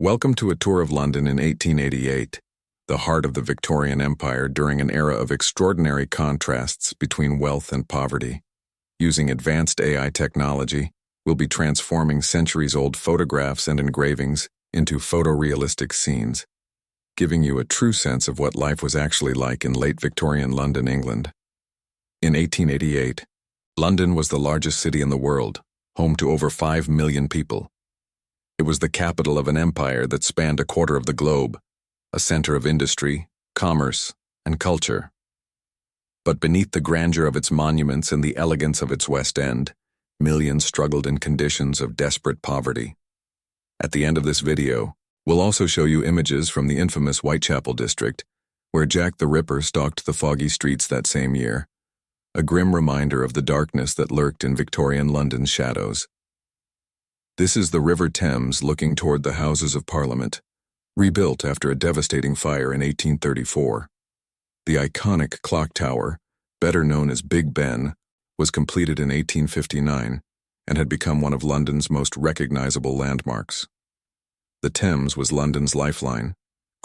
Welcome to a tour of London in 1888, the heart of the Victorian Empire during an era of extraordinary contrasts between wealth and poverty. Using advanced AI technology, we'll be transforming centuries-old photographs and engravings into photorealistic scenes, giving you a true sense of what life was actually like in late Victorian London, England. In 1888, London was the largest city in the world, home to over 5 million people. It was the capital of an empire that spanned a quarter of the globe, a center of industry, commerce, and culture. But beneath the grandeur of its monuments and the elegance of its West End, millions struggled in conditions of desperate poverty. At the end of this video, we'll also show you images from the infamous Whitechapel district, where Jack the Ripper stalked the foggy streets that same year, a grim reminder of the darkness that lurked in Victorian London's shadows. This is the River Thames looking toward the Houses of Parliament, rebuilt after a devastating fire in 1834. The iconic clock tower, better known as Big Ben, was completed in 1859 and had become one of London's most recognizable landmarks. The Thames was London's lifeline,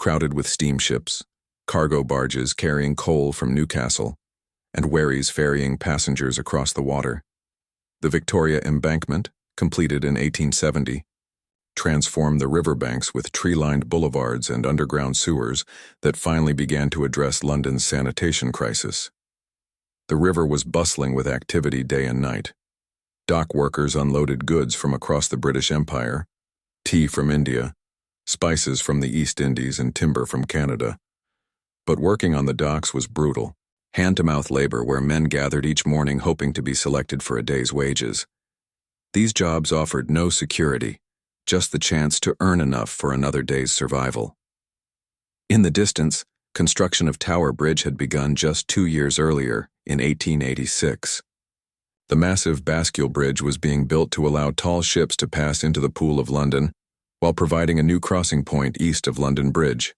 crowded with steamships, cargo barges carrying coal from Newcastle, and wherries ferrying passengers across the water. The Victoria Embankment, completed in 1870, transformed the riverbanks with tree-lined boulevards and underground sewers that finally began to address London's sanitation crisis. The river was bustling with activity day and night. Dock workers unloaded goods from across the British Empire, tea from India, spices from the East Indies, and timber from Canada. But working on the docks was brutal, hand-to-mouth labor where men gathered each morning hoping to be selected for a day's wages. These jobs offered no security, just the chance to earn enough for another day's survival. In the distance, construction of Tower Bridge had begun just 2 years earlier, in 1886. The massive Bascule Bridge was being built to allow tall ships to pass into the Pool of London, while providing a new crossing point east of London Bridge.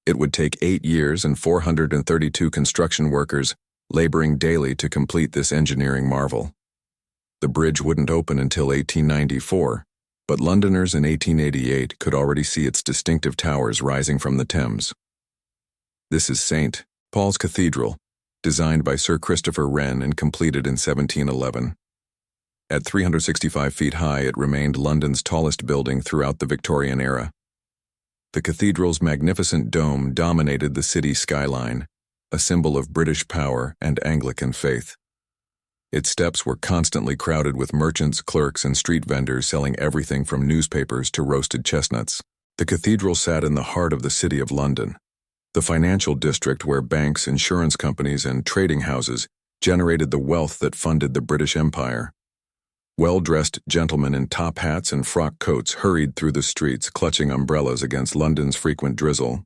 It would take 8 years and 432 construction workers laboring daily to complete this engineering marvel. The bridge wouldn't open until 1894, but Londoners in 1888 could already see its distinctive towers rising from the Thames. This is St. Paul's Cathedral, designed by Sir Christopher Wren and completed in 1711. At 365 feet high, it remained London's tallest building throughout the Victorian era. The cathedral's magnificent dome dominated the city's skyline, a symbol of British power and Anglican faith. Its steps were constantly crowded with merchants, clerks, and street vendors selling everything from newspapers to roasted chestnuts. The cathedral sat in the heart of the City of London, the financial district where banks, insurance companies, and trading houses generated the wealth that funded the British Empire. Well-dressed gentlemen in top hats and frock coats hurried through the streets, clutching umbrellas against London's frequent drizzle.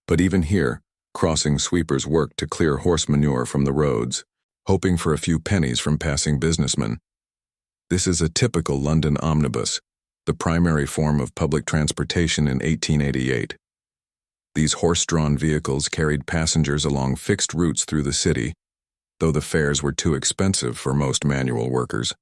But even here, crossing sweepers worked to clear horse manure from the roads, hoping for a few pennies from passing businessmen. This is a typical London omnibus, the primary form of public transportation in 1888. These horse-drawn vehicles carried passengers along fixed routes through the city, though the fares were too expensive for most manual workers.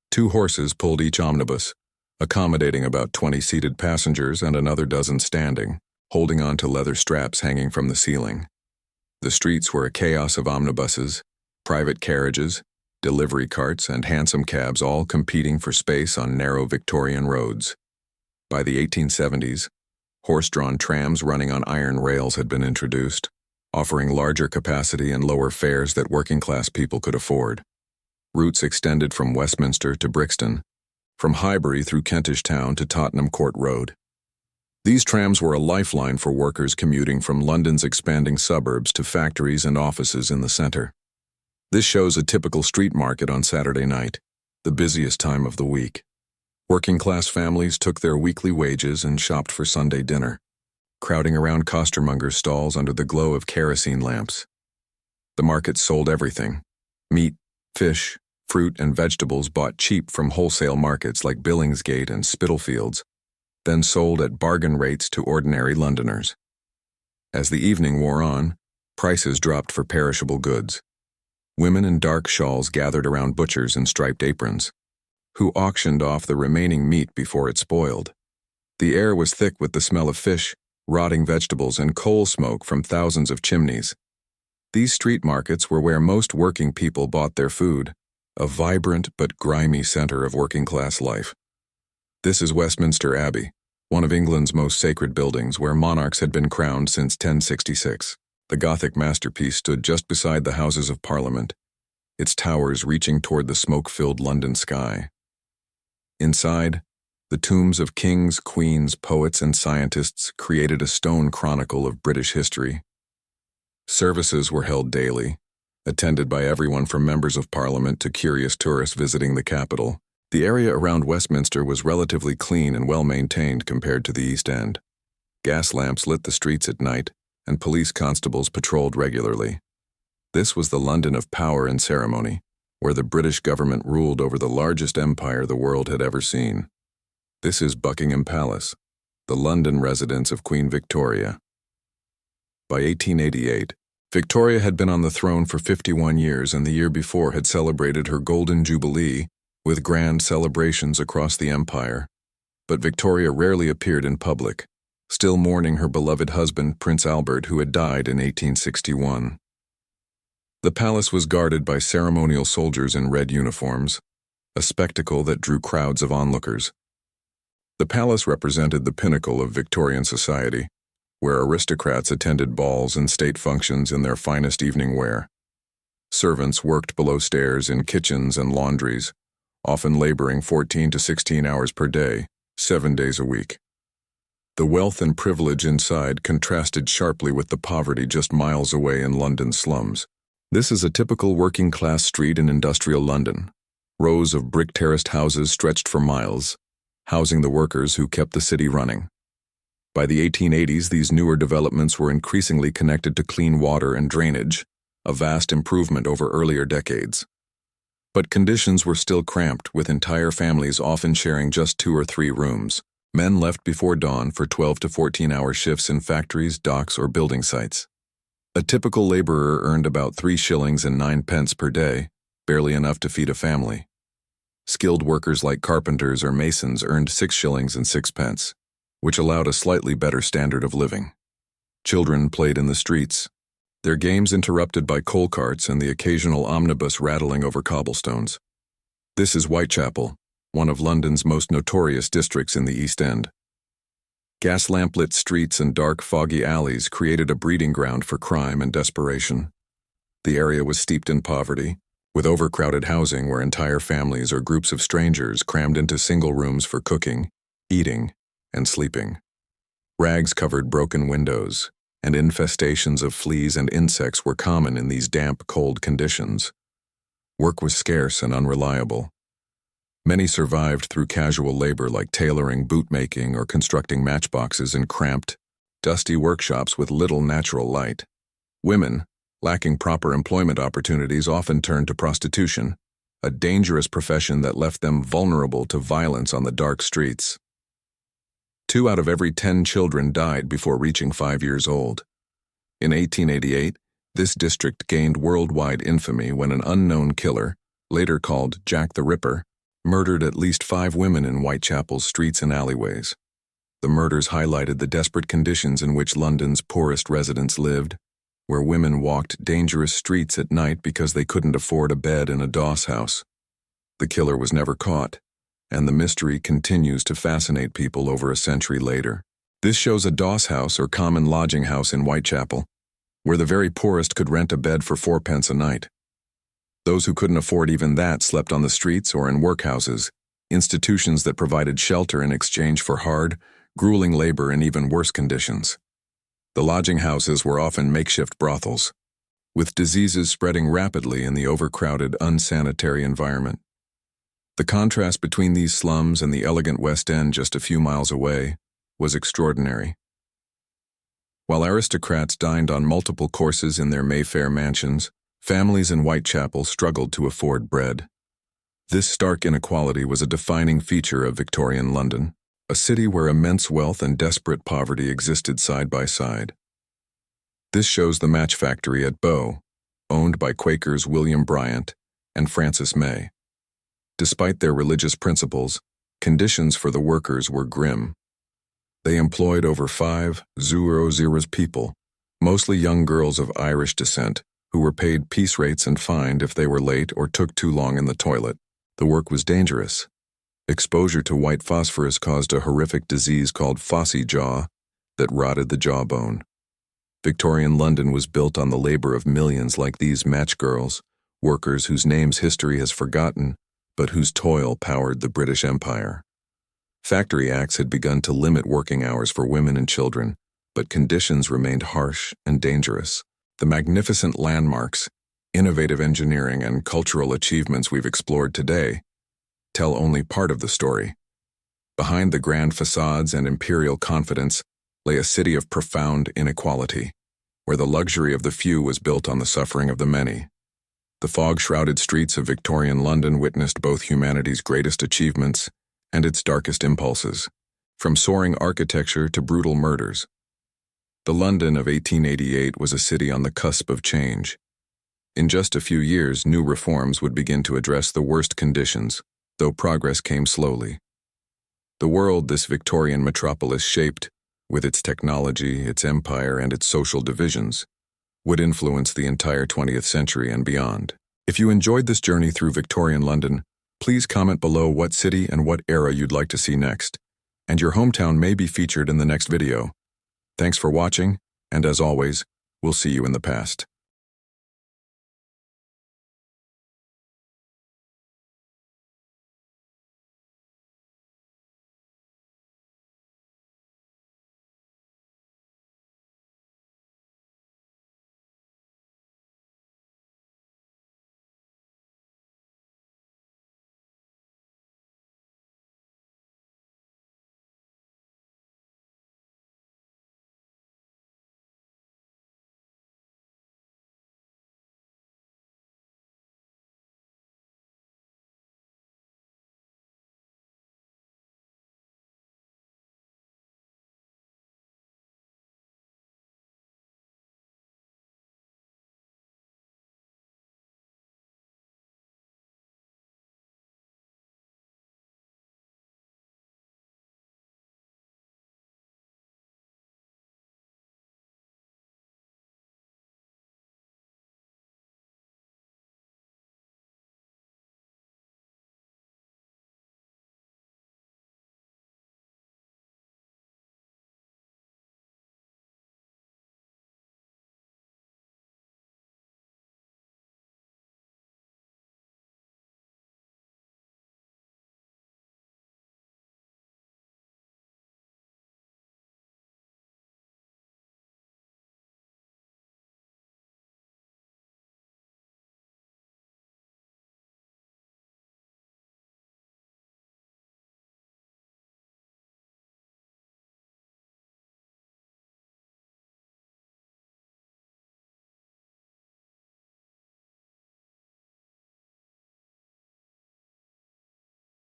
2 horses pulled each omnibus, accommodating about 20 seated passengers and another dozen standing, holding on to leather straps hanging from the ceiling. The streets were a chaos of omnibuses, private carriages, delivery carts, and hansom cabs, all competing for space on narrow Victorian roads. By the 1870s, horse-drawn trams running on iron rails had been introduced, offering larger capacity and lower fares that working-class people could afford. Routes extended from Westminster to Brixton, from Highbury through Kentish Town to Tottenham Court Road. These trams were a lifeline for workers commuting from London's expanding suburbs to factories and offices in the centre. This shows a typical street market on Saturday night, the busiest time of the week. Working-class families took their weekly wages and shopped for Sunday dinner, crowding around costermongers' stalls under the glow of kerosene lamps. The market sold everything: meat, fish, fruit, and vegetables bought cheap from wholesale markets like Billingsgate and Spitalfields, then sold at bargain rates to ordinary Londoners. As the evening wore on, prices dropped for perishable goods. Women in dark shawls gathered around butchers in striped aprons, who auctioned off the remaining meat before it spoiled. The air was thick with the smell of fish, rotting vegetables, and coal smoke from thousands of chimneys. These street markets were where most working people bought their food, a vibrant but grimy center of working-class life. This is Westminster Abbey, one of England's most sacred buildings where monarchs had been crowned since 1066. The Gothic masterpiece stood just beside the Houses of Parliament, its towers reaching toward the smoke-filled London sky. Inside, the tombs of kings, queens, poets, and scientists created a stone chronicle of British history. Services were held daily, attended by everyone from members of Parliament to curious tourists visiting the capital. The area around Westminster was relatively clean and well-maintained compared to the East End. Gas lamps lit the streets at night, and police constables patrolled regularly. This was the London of power and ceremony, where the British government ruled over the largest empire the world had ever seen. This is Buckingham Palace, the London residence of Queen Victoria. By 1888, Victoria had been on the throne for 51 years and the year before had celebrated her Golden Jubilee with grand celebrations across the empire. But Victoria rarely appeared in public, still mourning her beloved husband, Prince Albert, who had died in 1861. The palace was guarded by ceremonial soldiers in red uniforms, a spectacle that drew crowds of onlookers. The palace represented the pinnacle of Victorian society, where aristocrats attended balls and state functions in their finest evening wear. Servants worked below stairs in kitchens and laundries, often laboring 14 to 16 hours per day, 7 days a week. The wealth and privilege inside contrasted sharply with the poverty just miles away in London's slums. This is a typical working-class street in industrial London. Rows of brick-terraced houses stretched for miles, housing the workers who kept the city running. By the 1880s, these newer developments were increasingly connected to clean water and drainage, a vast improvement over earlier decades. But conditions were still cramped, with entire families often sharing just 2 or 3 rooms. Men left before dawn for 12 to 14-hour shifts in factories, docks, or building sites. A typical laborer earned about 3 shillings and 9 pence per day, barely enough to feed a family. Skilled workers like carpenters or masons earned 6 shillings and 6 pence, which allowed a slightly better standard of living. Children played in the streets, their games interrupted by coal carts and the occasional omnibus rattling over cobblestones. This is Whitechapel, one of London's most notorious districts in the East End. Gas lamp-lit streets and dark, foggy alleys created a breeding ground for crime and desperation. The area was steeped in poverty, with overcrowded housing where entire families or groups of strangers crammed into single rooms for cooking, eating, and sleeping. Rags covered broken windows, and infestations of fleas and insects were common in these damp, cold conditions. Work was scarce and unreliable. Many survived through casual labor like tailoring, bootmaking, or constructing matchboxes in cramped, dusty workshops with little natural light. Women, lacking proper employment opportunities, often turned to prostitution, a dangerous profession that left them vulnerable to violence on the dark streets. 2 out of every 10 children died before reaching 5 years old. In 1888, this district gained worldwide infamy when an unknown killer, later called Jack the Ripper, murdered at least 5 women in Whitechapel's streets and alleyways. The murders highlighted the desperate conditions in which London's poorest residents lived, where women walked dangerous streets at night because they couldn't afford a bed in a doss house. The killer was never caught, and the mystery continues to fascinate people over a century later. This shows a doss house or common lodging house in Whitechapel, where the very poorest could rent a bed for 4 pence a night. Those who couldn't afford even that slept on the streets or in workhouses, institutions that provided shelter in exchange for hard, grueling labor in even worse conditions. The lodging houses were often makeshift brothels, with diseases spreading rapidly in the overcrowded, unsanitary environment. The contrast between these slums and the elegant West End just a few miles away was extraordinary. While aristocrats dined on multiple courses in their Mayfair mansions, families in Whitechapel struggled to afford bread. This stark inequality was a defining feature of Victorian London, a city where immense wealth and desperate poverty existed side by side. This shows the match factory at Bow, owned by Quakers William Bryant and Francis May. Despite their religious principles, conditions for the workers were grim. They employed over 5,000 people, mostly young girls of Irish descent, who were paid piece rates and fined if they were late or took too long in the toilet. The work was dangerous. Exposure to white phosphorus caused a horrific disease called phossy jaw that rotted the jawbone. Victorian London was built on the labor of millions like these match girls, workers whose names history has forgotten, but whose toil powered the British Empire. Factory acts had begun to limit working hours for women and children, but conditions remained harsh and dangerous. The magnificent landmarks, innovative engineering, and cultural achievements we've explored today tell only part of the story. Behind the grand facades and imperial confidence lay a city of profound inequality, where the luxury of the few was built on the suffering of the many. The fog-shrouded streets of Victorian London witnessed both humanity's greatest achievements and its darkest impulses, from soaring architecture to brutal murders. The London of 1888 was a city on the cusp of change. In just a few years, new reforms would begin to address the worst conditions, though progress came slowly. The world this Victorian metropolis shaped, with its technology, its empire, and its social divisions, would influence the entire 20th century and beyond. If you enjoyed this journey through Victorian London, please comment below what city and what era you'd like to see next, and your hometown may be featured in the next video. Thanks for watching, and as always, we'll see you in the past.